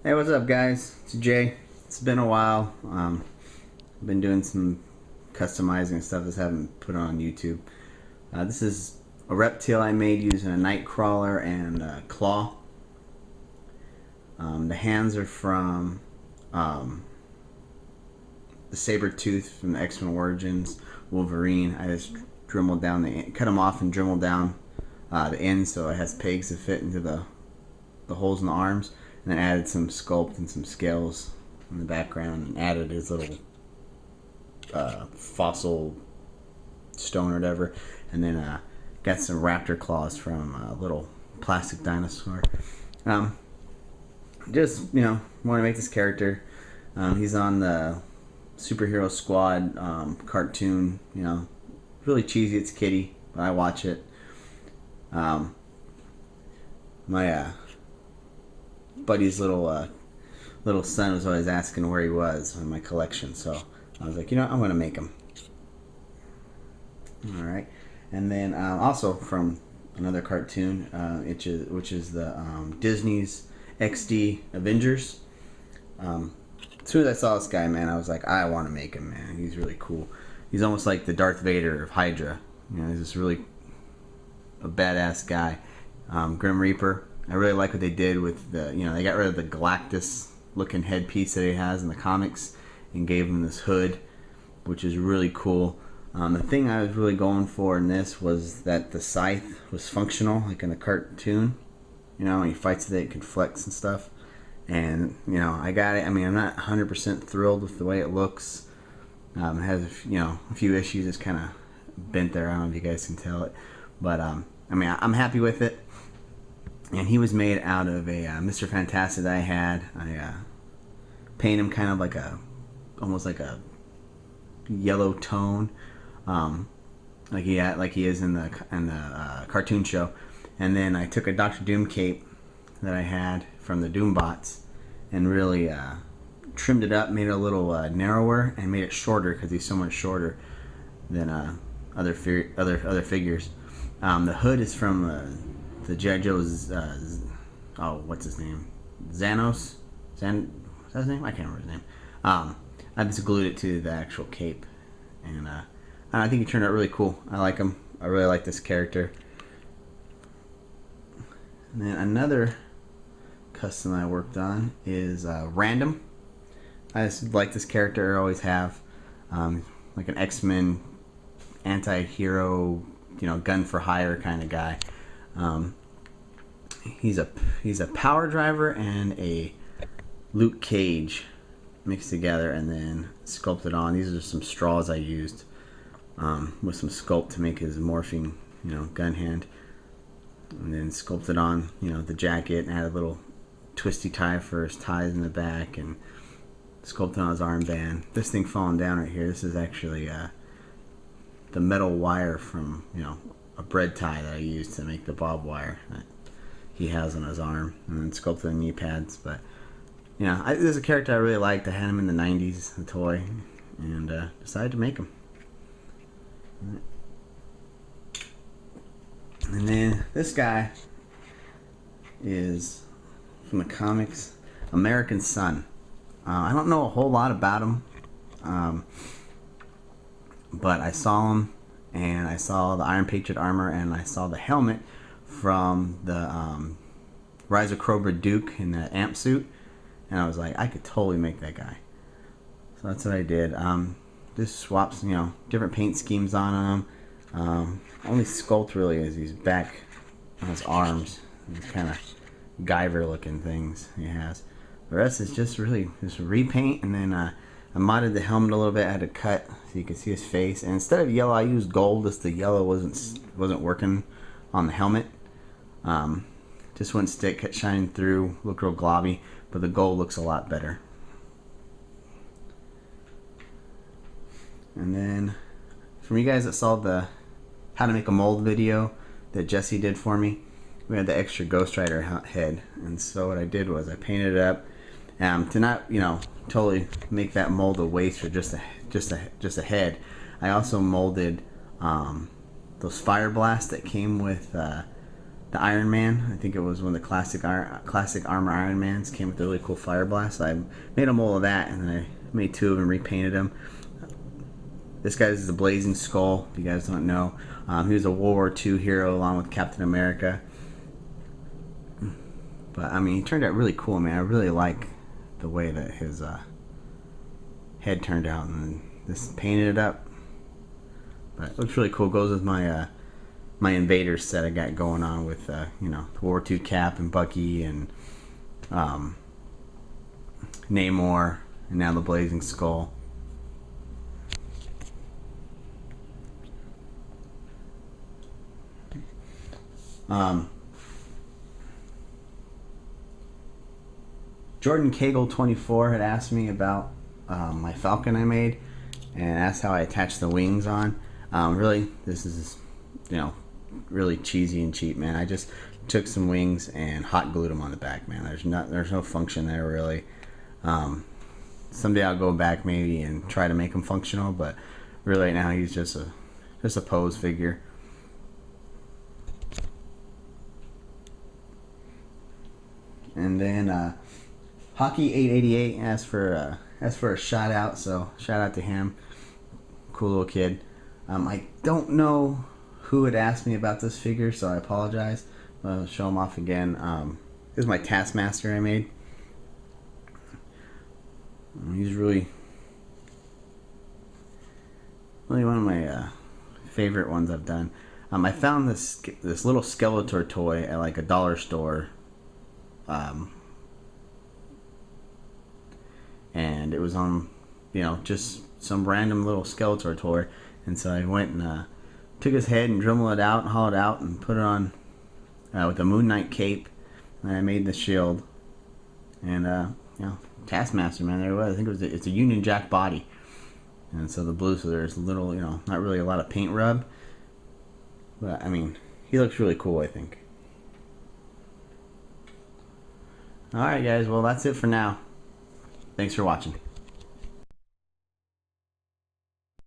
Hey, what's up, guys? It's Jay. It's been a while. I've been doing some customizing and stuff that I haven't put on YouTube. This is a reptile I made using a night crawler and a claw. The hands are from the saber tooth from the X-Men Origins Wolverine. I just dremelled down cut them off and dremelled down the ends so it has pegs to fit into the holes in the arms. And then added some sculpt and some scales in the background, and added his little fossil stone or whatever, and then got some raptor claws from a little plastic dinosaur. Just want to make this character. He's on the Superhero Squad cartoon. Really cheesy. It's kiddie, but I watch it. My buddy's little son was always asking where he was in my collection, so I was like, I'm gonna make him. All right, and then also from another cartoon, which is the Disney's XD Avengers. As soon as I saw this guy, man, I was like, I want to make him, man. He's really cool. He's almost like the Darth Vader of Hydra. He's just really a badass guy. Grim Reaper. I really like what they did with the, they got rid of the Galactus looking headpiece that he has in the comics and gave him this hood, which is really cool. The thing I was really going for in this was that the scythe was functional, like in the cartoon. When he fights with it, it can flex and stuff. And, I got it. I mean, I'm not 100% thrilled with the way it looks. It has, a few issues. It's kind of bent there. I don't know if you guys can tell it. But, I'm happy with it. And he was made out of a Mr. Fantastic that I had. I painted him kind of like almost like a yellow tone, like he is in the cartoon show. And then I took a Dr. Doom cape that I had from the Doombots and really trimmed it up, made it a little narrower, and made it shorter because he's so much shorter than other figures. The hood is from the G.I. Joe's, what's his name? Xanos? Is that his name? I can't remember his name. I just glued it to the actual cape. And I think he turned out really cool. I like him. I really like this character. And then another custom I worked on is Random. I just like this character. I always have. Like an X-Men anti-hero, gun for hire kind of guy. He's a power driver and a Luke Cage mixed together and then sculpted on. These are some straws I used with some sculpt to make his morphing, gun hand, and then sculpted on, the jacket and added a little twisty tie for his ties in the back and sculpted on his armband. This thing falling down right here. This is actually the metal wire from a bread tie that I used to make the bob wire that he has on his arm, and then sculpted the knee pads. But this is a character I really liked. I had him in the 90s, the toy, and decided to make him. And then this guy is from the comics, American Son. I don't know a whole lot about him, but I saw him, and I saw the Iron Patriot armor, and I saw the helmet from the Rise of Cobra Duke in the amp suit, and I was like, I could totally make that guy. So that's what I did. Just swaps, different paint schemes on him. Only sculpt really is his back on his arms, these kind of Guyver looking things he has. The rest is just really just repaint, and then I modded the helmet a little bit. I had to cut so you can see his face, and instead of yellow I used gold, as the yellow wasn't working on the helmet. Just wouldn't stick, kept shining through, looked real globby, but the gold looks a lot better. And then from you guys that saw the how to make a mold video that Jesse did for me, we had the extra Ghost Rider head, and so what I did was I painted it up to not totally make that mold a waste or just a head. I also molded those fire blasts that came with the the Iron Man. I think it was one of the classic armor Iron Mans. Came with a really cool fire blast. So I made a mold of that, and then I made 2 of them, repainted them. This guy is the Blazing Skull, if you guys don't know. He was a World War II hero along with Captain America. But I mean, he turned out really cool, man. I really like the way that his head turned out, and just painted it up. But it looks really cool. Goes with my my Invaders set I got going on with you know, the World War II Cap and Bucky and Namor, and now the Blazing Skull. Jordan Cagle 24 had asked me about my Falcon I made, and asked how I attach the wings on. Really, this is, you know, really cheesy and cheap, man. I just took some wings and hot glued them on the back, man. There's no function there really. Someday I'll go back maybe and try to make him functional, but really right now he's just a pose figure. And then Hockey 888 asked for a shout out, so shout out to him. Cool little kid. I don't know who had asked me about this figure, so I apologize. I'll show him off again. This is my Taskmaster I made. He's really one of my favorite ones I've done. I found this little Skeletor toy at like a dollar store. And it was on, you know, just some random little Skeletor toy, and so I went and took his head and dremelled it out and hollowed it out and put it on with a Moon Knight cape, and I made the shield. And you know, Taskmaster, man, there it was. I think it's a Union Jack body, and so the blue, so there's a little, you know, not really a lot of paint rub, but I mean, he looks really cool, I think. Alright guys, well that's it for now. Thanks for watching.